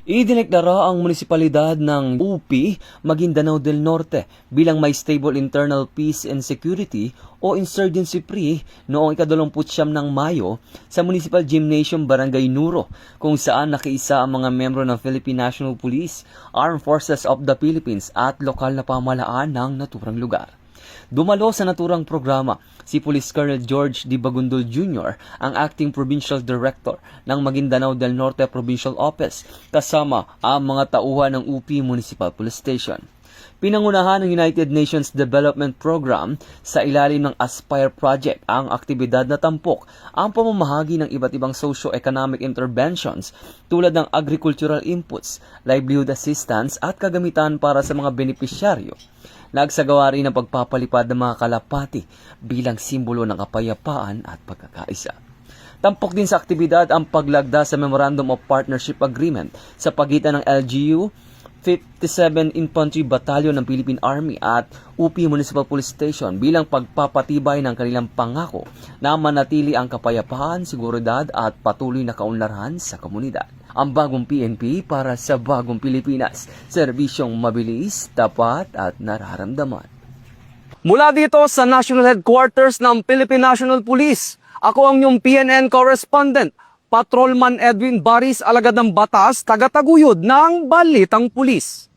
Idineklara ang munisipalidad ng UP, Maguindanao del Norte bilang may stable internal peace and security o insurgency-free noong ika-29 ng Mayo sa Municipal Gymnasium Barangay Nuro, kung saan nakiisa ang mga membro ng Philippine National Police, Armed Forces of the Philippines at lokal na pamahalaan ng naturang lugar. Dumalo sa naturang programa si Police Colonel George D. Bagundol Jr., ang Acting Provincial Director ng Maguindanao del Norte Provincial Office, kasama ang mga tauhan ng UP Municipal Police Station. Pinangunahan ng United Nations Development Program sa ilalim ng Aspire Project ang aktibidad na tampok ang pamamahagi ng iba't ibang socio-economic interventions tulad ng agricultural inputs, livelihood assistance at kagamitan para sa mga benepisyaryo. Nagsagawa rin ng pagpapalipad ng mga kalapati bilang simbolo ng kapayapaan at pagkakaisa. Tampok din sa aktibidad ang paglagda sa Memorandum of Partnership Agreement sa pagitan ng LGU, 57 Infantry Battalion ng Philippine Army at UP Municipal Police Station bilang pagpapatibay ng kanilang pangako na manatili ang kapayapaan, seguridad at patuloy na kaunlaran sa komunidad. Ang bagong PNP para sa bagong Pilipinas, serbisyong mabilis, tapat at nararamdaman. Mula dito sa National Headquarters ng Philippine National Police, ako ang inyong PNN correspondent, Patrolman Edwin Baris, alagad ng batas, tagataguyod ng Balitang Pulis.